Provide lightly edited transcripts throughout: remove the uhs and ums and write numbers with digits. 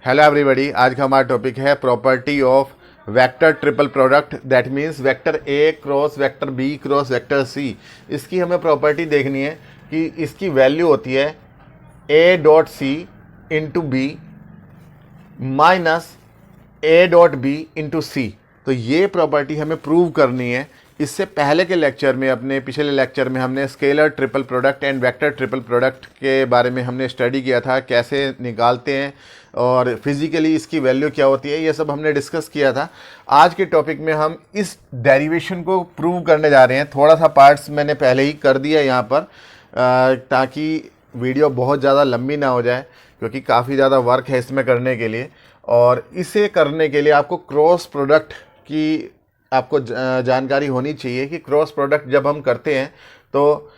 Hello everybody, आज का हमारा टॉपिक है property of vector triple product. That means vector A cross vector B cross vector C. इसकी हमें प्रॉपर्टी देखनी है कि इसकी वैल्यू होती है A dot C into B minus A dot B into C. तो ये प्रॉपर्टी हमें प्रूव करनी है। इससे पहले के लेक्चर में, अपने पिछले लेक्चर में, हमने scalar triple product and vector triple product के बारे में हमने स्टडी किया था, कैसे निकालते हैं और फिजिकली इसकी वैल्यू क्या होती है, ये सब हमने डिस्कस किया था। आज के टॉपिक में हम इस डेरिवेशन को प्रूव करने जा रहे हैं। थोड़ा सा पार्ट्स मैंने पहले ही कर दिया यहाँ पर, ताकि वीडियो बहुत ज़्यादा लंबी ना हो जाए, क्योंकि काफ़ी ज़्यादा वर्क है इसमें करने के लिए। और इसे करने के लिए आपको क्रॉस प्रोडक्ट की आपको जानकारी होनी चाहिए कि क्रॉस प्रोडक्ट जब हम करते हैं तो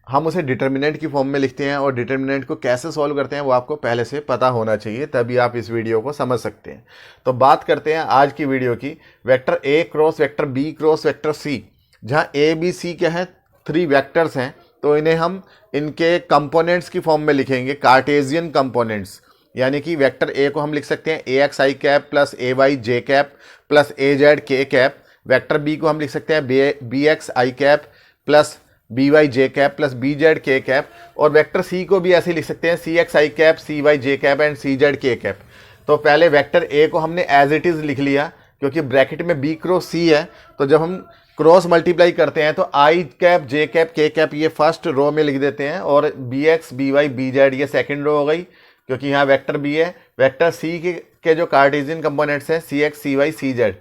हम उसे डिटर्मिनेंट की फॉर्म में लिखते हैं, और डिटर्मिनेंट को कैसे सॉल्व करते हैं वो आपको पहले से पता होना चाहिए, तभी आप इस वीडियो को समझ सकते हैं। तो बात करते हैं आज की वीडियो की, vector A cross vector B cross vector C. जहाँ ए बी सी क्या है, 3 वेक्टर्स हैं, तो इन्हें हम इनके कंपोनेंट्स की फॉर्म में लिखेंगे, कार्टेशियन कंपोनेंट्स। यानी कि वेक्टर ए को हम लिख सकते हैं A X I cap plus A Y J cap plus A Z K cap. Vector B को हम लिख सकते हैं B X I cap plus B Y J cap plus B Z K cap. और वेक्टर सी को भी ऐसे लिख सकते हैं C X I cap C Y J cap and C Z K cap. तो पहले वेक्टर ए को हमने एज इट इज़ लिख लिया, क्योंकि ब्रैकेट में बी क्रॉस सी है, तो जब हम क्रॉस मल्टीप्लाई करते हैं तो I cap J cap K cap ये फर्स्ट रो में लिख देते हैं, और B X B Y B Z ये सेकेंड रो हो गई, क्योंकि यहाँ वेक्टर बी है। वेक्टर सी के जो कार्टेशियन कंपोनेंट्स हैं C X C Y C Z.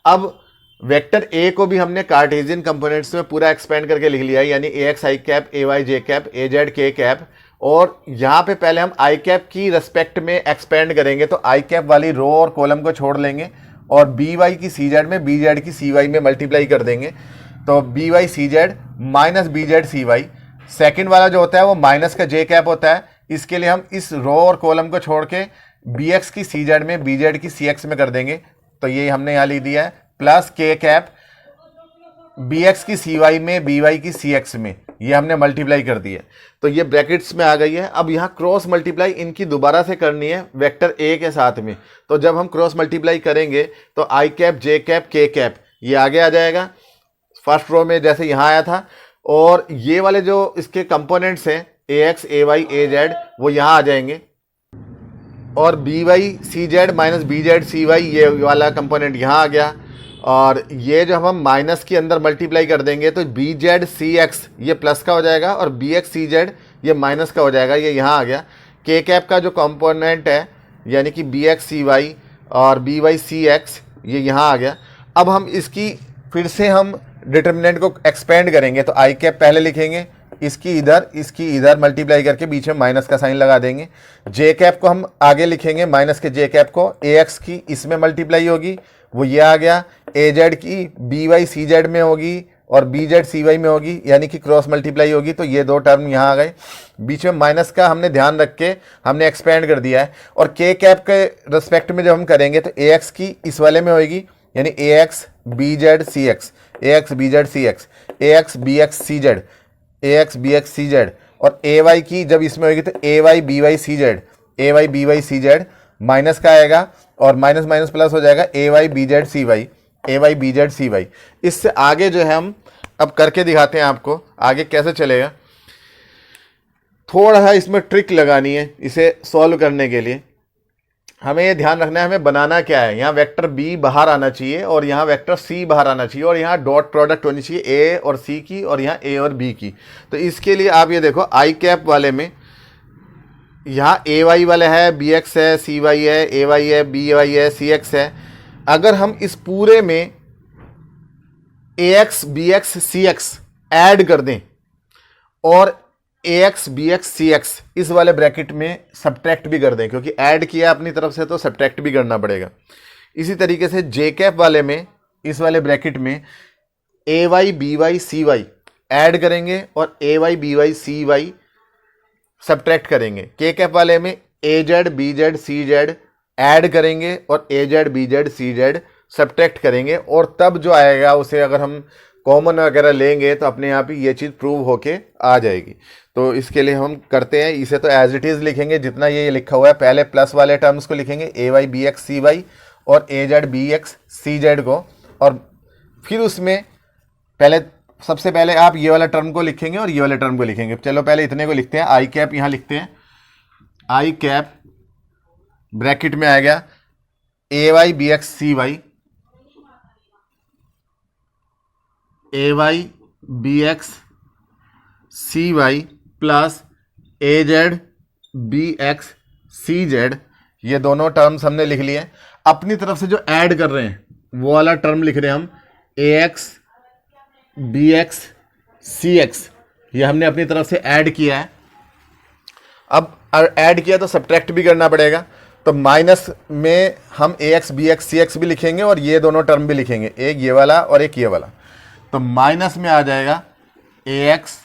अब वेक्टर ए को भी हमने कार्टेशियन कंपोनेंट्स में पूरा एक्सपेंड करके लिख लिया है, यानी A X I cap A Y J cap A Z K cap. और यहाँ पे पहले हम आई कैप की रेस्पेक्ट में एक्सपेंड करेंगे, तो आई कैप वाली रो और कॉलम को छोड़ लेंगे और बी वाई की सी जेड में बी जेड की सी वाई में मल्टीप्लाई कर देंगे। तो B Y C Z minus B Z C Y. Second वाला जो होता है वो माइनस का जे कैप होता है, इसके लिए हम इस रो और कॉलम को छोड़ के बी एक्स की सी जेड में बी जेड की सी एक्स में कर देंगे। तो ये हमने यहाँ लिख दिया है, plus K cap B x की सी वाई में बी वाई की सी एक्स में, ये हमने मल्टीप्लाई कर दिया। तो ये ब्रैकेट्स में आ गई है। अब यहाँ क्रॉस मल्टीप्लाई इनकी दोबारा से करनी है वेक्टर ए के साथ में। तो जब हम क्रॉस मल्टीप्लाई करेंगे तो I cap J cap K cap ये आगे आ जाएगा फर्स्ट रो में, जैसे यहाँ आया था। और ये वाले जो इसके कंपोनेंट्स हैं A X A Y A Z वो यहाँ आ जाएंगे, और B Y C Z minus B Z C Y ये वाला कंपोनेंट यहाँ आ गया। और ये जब हम माइनस के अंदर मल्टीप्लाई कर देंगे तो बी जेड सी एक्स ये प्लस का हो जाएगा, और बी एक्स सी जेड ये माइनस का हो जाएगा, ये यहाँ आ गया। के कैप का जो कंपोनेंट है यानी कि बी एक्स सी वाई और बी वाई सी एक्स ये यहाँ आ गया। अब हम इसकी फिर से हम डिटर्मिनेंट को एक्सपेंड करेंगे, तो आई कैप पहले लिखेंगे, इसकी इधर मल्टीप्लाई करके बीच में माइनस का साइन लगा देंगे। जे कैप को हम आगे लिखेंगे, माइनस के जे कैप को ए एक्स की इसमें मल्टीप्लाई होगी, वो ये आ गया। ए जेड की बी वाई सी जेड में होगी और बी जेड सी वाई में होगी, यानी कि क्रॉस मल्टीप्लाई होगी, तो ये 2 टर्म यहाँ आ गए। बीच में माइनस का हमने ध्यान रख के हमने एक्सपेंड कर दिया है। और के कैप के रिस्पेक्ट में जब हम करेंगे तो ए एक्स की इस वाले में होगी, यानी A X B Z C X, A X B Z C X, A X B X C Z, A X B X C Z. और ए वाई की जब इसमें होगी तो A Y B Y C Z, A Y B Y C Z minus का आएगा, और minus minus plus हो जाएगा A Y B Z C Y, A Y B Z C Y. इससे आगे जो है हम अब करके दिखाते हैं आपको आगे कैसे चलेगा। थोड़ा सा इसमें ट्रिक लगानी है इसे सॉल्व करने के लिए। हमें ये ध्यान रखना है हमें बनाना क्या है। यहाँ वेक्टर बी बाहर आना चाहिए और यहाँ वेक्टर सी बाहर आना चाहिए, और यहाँ डॉट प्रोडक्ट होनी चाहिए ए और सी की, और यहाँ ए और बी की। तो इसके लिए आप ये देखो, आई कैप वाले में यहाँ ए वाई वाला है, बी एक्स है, सी वाई है, ए वाई है, बी वाई है, सी एक्स है। अगर हम इस पूरे में ए X B X C x add कर दें और ए X B X C x इस वाले ब्रैकेट में सब्ट्रैक्ट भी कर दें, क्योंकि ऐड किया अपनी तरफ से तो सब्ट्रैक्ट भी करना पड़ेगा। इसी तरीके से जे कैप वाले में इस वाले ब्रैकेट में A Y B Y C Y add करेंगे और A Y B Y C Y subtract करेंगे। के कैप वाले में A Z B Z C Z add करेंगे और A Z B Z C Z subtract करेंगे, और तब जो आएगा उसे अगर हम कॉमन वगैरह लेंगे तो अपने आप ही ये चीज़ प्रूव होके आ जाएगी। तो इसके लिए हम करते हैं, इसे तो एज इट इज़ लिखेंगे जितना ये लिखा हुआ है। पहले प्लस वाले टर्म्स को लिखेंगे ए Y B X C Y और A Z B X C Z को, और फिर उसमें पहले सबसे पहले आप ये वाला टर्म को लिखेंगे और ये वाले टर्म को लिखेंगे। चलो पहले इतने को लिखते हैं। आई कैप यहाँ लिखते हैं, आई कैप ब्रैकेट में आएगा ए Y B X C Y, A Y B X C Y plus A Z B X C Z. ये दोनों टर्म्स हमने लिख लिए। अपनी तरफ से जो ऐड कर रहे हैं वो वाला टर्म लिख रहे हैं हम, ए X B X C X, ये हमने अपनी तरफ से ऐड किया है। अब ऐड किया तो सब्ट्रैक्ट भी करना पड़ेगा, तो माइनस में हम ए X B X C x भी लिखेंगे और ये दोनों टर्म भी लिखेंगे, एक ये वाला और एक ये वाला। तो माइनस में आ जाएगा A X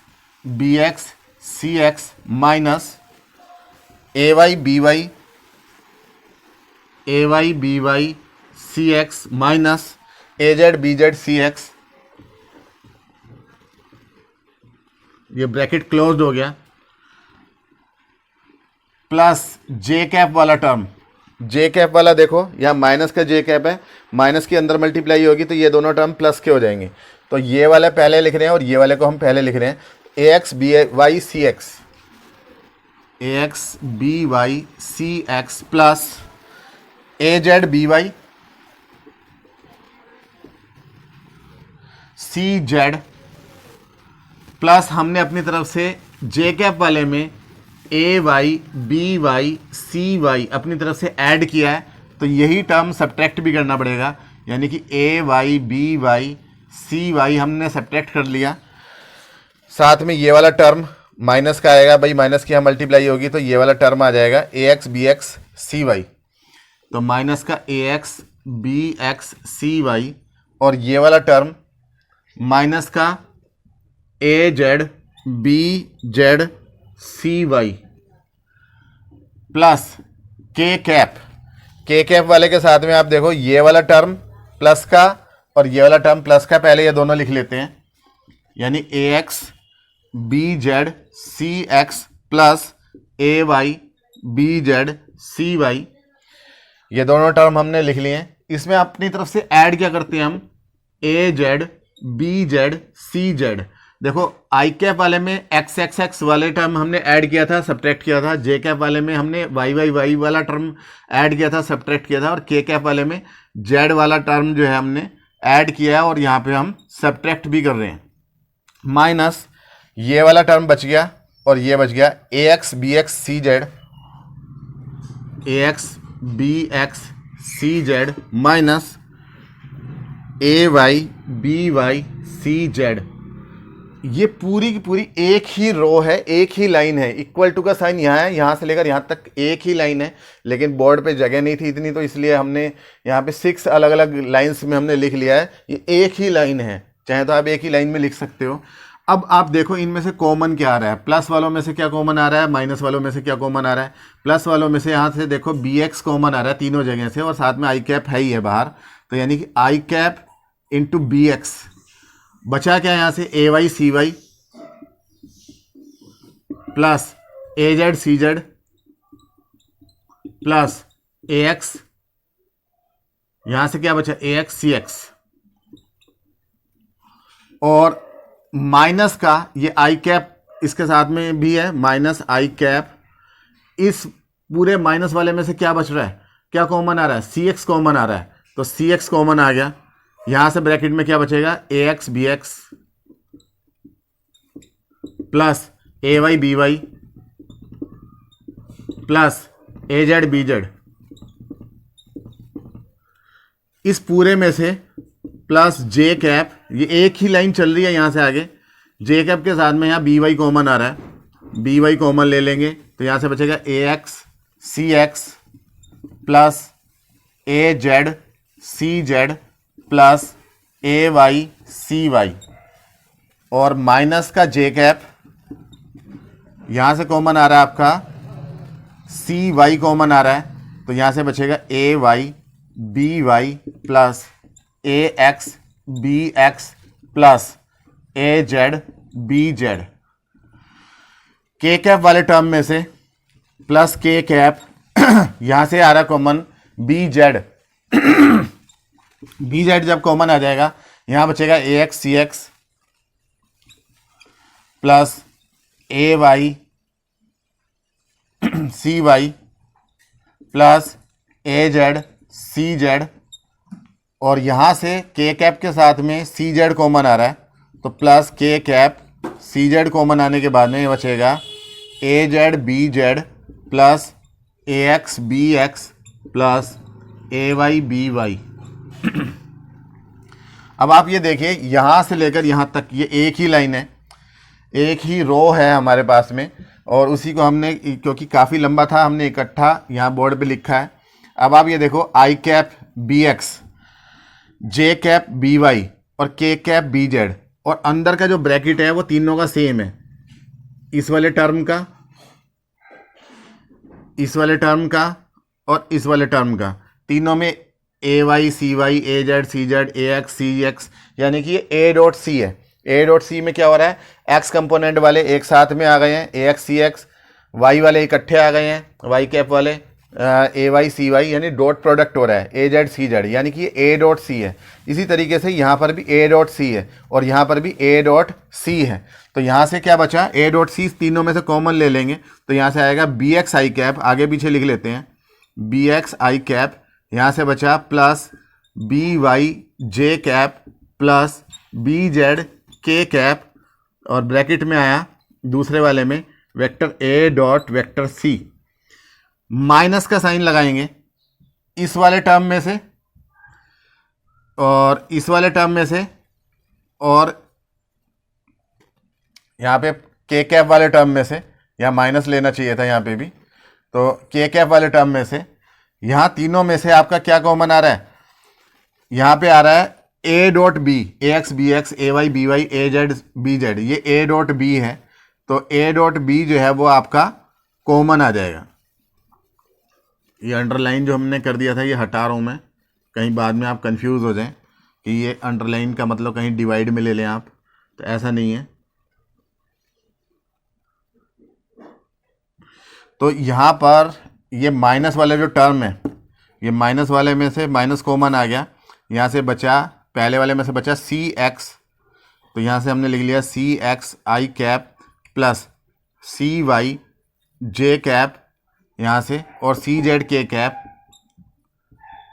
B X C X minus A Y B Y C X minus A Z B Z C X. ये ब्रैकेट क्लोज्ड हो गया, प्लस जे कैप वाला टर्म। जे कैप वाला देखो यहाँ माइनस का जे कैप है, माइनस के अंदर मल्टीप्लाई होगी तो ये दोनों टर्म प्लस के हो जाएंगे। तो ये वाले पहले लिख रहे हैं और ये वाले को हम पहले लिख रहे हैं, A X B Y C X, A X B Y C X plus A Z B Y C Z, plus हमने अपनी तरफ से जे कैप वाले में A Y B Y C Y अपनी तरफ से ऐड किया है, तो यही टर्म सब्ट्रैक्ट भी करना पड़ेगा, यानी कि A Y B Y C Y हमने सब्ट्रैक्ट कर लिया। साथ में ये वाला टर्म माइनस का आएगा, भाई माइनस की यहाँ मल्टीप्लाई होगी तो ये वाला टर्म आ जाएगा A X B X C Y, तो माइनस का A X B X C Y, और ये वाला टर्म माइनस का A Z B Z C Y plus K cap वाले के साथ में आप देखो ये वाला टर्म प्लस का और ये वाला टर्म प्लस का, पहले ये दोनों लिख लेते हैं, यानी A X B Z C X plus A Y B Z C Y. ये दोनों टर्म हमने लिख लिए हैं। इसमें अपनी तरफ से ऐड क्या करते हैं हम, A Z B Z C Z. देखो आई कैप वाले में एक्स एक्स एक्स वाले टर्म हमने ऐड किया था, सब्ट्रैक्ट किया था। जे कैप वाले में हमने वाई वाई वाई वाला टर्म ऐड किया था, सब्ट्रैक्ट किया था। और के कैप वाले में जेड वाला टर्म जो है हमने ऐड किया है और यहाँ पे हम सब्ट्रैक्ट भी कर रहे हैं। माइनस ये वाला टर्म बच गया और ये बच गया A X B X C Z, A X B X C Z minus A Y B Y C Z. ये पूरी की पूरी एक ही रो है, एक ही लाइन है। इक्वल टू का साइन यहाँ है, यहाँ से लेकर यहाँ तक एक ही लाइन है, लेकिन बोर्ड पे जगह नहीं थी इतनी, तो इसलिए हमने यहाँ पे 6 अलग अलग लाइंस में हमने लिख लिया है। ये एक ही लाइन है, चाहे तो आप एक ही लाइन में लिख सकते हो। अब आप देखो इनमें से कॉमन क्या आ रहा है, प्लस वालों में से क्या कॉमन आ रहा है, माइनस वालों में से क्या कॉमन आ रहा है। प्लस वालों में से यहाँ से देखो बी एक्स कॉमन आ रहा है तीनों जगह से, और साथ में आई कैप है ही है बाहर, तो यानी कि आई कैप इंटू बी एक्स। बचा क्या यहाँ से, ए Y C Y plus A Z C Z plus A x, यहां से क्या बचा, ए एक्स सी एक्स, और माइनस का ये आई कैप इसके साथ में भी है, माइनस आई कैप। इस पूरे माइनस वाले में से क्या बच रहा है, क्या कॉमन आ रहा है, सी एक्स कॉमन आ रहा है, तो सी एक्स कॉमन आ गया। यहां से ब्रैकेट में क्या बचेगा, A X B X plus A Y B Y plus A Z B Z. इस पूरे में से प्लस जे कैप, ये एक ही लाइन चल रही है यहां से आगे। जे कैप के साथ में यहां बी वाई कॉमन आ रहा है, बी वाई कॉमन ले लेंगे तो यहां से बचेगा A X C X plus A Z C Z plus A Y C Y, और माइनस का जे कैप यहां से कॉमन आ रहा है आपका, सी वाई कॉमन आ रहा है, तो यहां से बचेगा A Y B Y plus A X B X plus A Z B Z, K cap वाले टर्म में से प्लस के कैप यहां से आ रहा common B Z, B Z जब कॉमन आ जाएगा यहां बचेगा A X C X plus A Y C Y plus A Z C Z, और यहां से के कैप के साथ में सी जेड कॉमन आ रहा है तो plus K cap C Z common आने के बाद में ये बचेगा ए Z B Z plus A X B X plus A Y B Y. अब आप ये देखिए यहां से लेकर यहां तक ये एक ही लाइन है, एक ही रो है हमारे पास में, और उसी को हमने क्योंकि काफ़ी लंबा था हमने इकट्ठा यहाँ बोर्ड पे लिखा है। अब आप ये देखो I cap B x, J cap B Y और के कैप बी जेड, और अंदर का जो ब्रैकेट है वो तीनों का सेम है, इस वाले टर्म का, इस वाले टर्म का और इस वाले टर्म का, तीनों में A Y C Y A Z C Z A X C X, यानी कि ये ए डॉट सी है। ए डॉट सी में क्या हो रहा है, एक्स कंपोनेंट वाले एक साथ में आ गए हैं A X C x, Y वाले इकट्ठे आ गए हैं वाई कैप वाले ए वाई सी वाई, यानी डॉट प्रोडक्ट हो रहा है ए जेड सी जेड, यानी कि ये ए डॉट सी है। इसी तरीके से यहाँ पर भी ए डॉट सी है और यहाँ पर भी ए डॉट सी है। तो यहाँ से क्या बचा, ए डॉट सी तीनों में से कॉमन ले लेंगे तो यहाँ से आएगा बी एक्स आई कैप, आगे पीछे लिख लेते हैं बी एक्स आई कैप, यहाँ से बचा plus B Y J cap plus B Z K cap, और ब्रैकेट में आया दूसरे वाले में vector A dot vector C, minus का साइन लगाएंगे इस वाले टर्म में से और इस वाले टर्म में से, और यहाँ पे के कैप वाले टर्म में से, यहाँ माइनस लेना चाहिए था यहाँ पे भी, तो के कैप वाले टर्म में से, यहाँ तीनों में से आपका क्या कॉमन आ रहा है, यहाँ पे आ रहा है A dot B, A X B X A Y B Y A Z B Z, ये ए डॉट बी है तो ए डॉट बी जो है वो आपका कॉमन आ जाएगा। ये अंडरलाइन जो हमने कर दिया था ये हटा रहा हूँ मैं, कहीं बाद में आप कंफ्यूज हो जाएं कि ये अंडरलाइन का मतलब कहीं डिवाइड में ले लें आप, तो ऐसा नहीं है। तो यहाँ पर ये माइनस वाले जो टर्म है, ये माइनस वाले में से माइनस कॉमन आ गया, यहाँ से बचा पहले वाले में से बचा सी एक्स, तो यहाँ से हमने लिख लिया सी X I cap plus C Y J cap यहाँ से, और सी जेड के कैप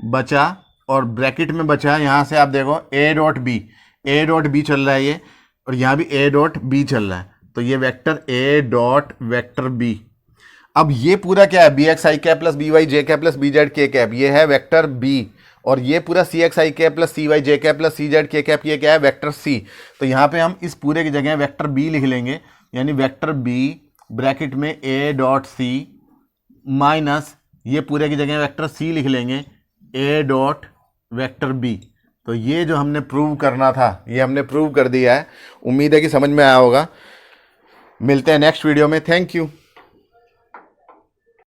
बचा, और ब्रैकेट में बचा यहाँ से आप देखो A dot B, A dot B चल रहा है ये, और यहाँ भी ए डॉट बी चल रहा है, तो ये vector A dot vector B. अब ये पूरा क्या है, B X I cap plus B Y J cap plus B Z K cap, ये है वेक्टर बी, और ये पूरा C X I cap plus C Y J cap plus C Z K cap, ये क्या है वेक्टर सी। तो यहाँ पे हम इस पूरे की जगह वेक्टर बी लिख लेंगे, यानी वेक्टर बी ब्रैकेट में ए डॉट सी माइनस ये पूरे की जगह वेक्टर सी लिख लेंगे ए डॉट वेक्टर बी। तो ये जो हमने प्रूव करना था ये हमने प्रूव कर दिया है। उम्मीद है कि समझ में आया होगा। मिलते हैं नेक्स्ट वीडियो में। Thank you.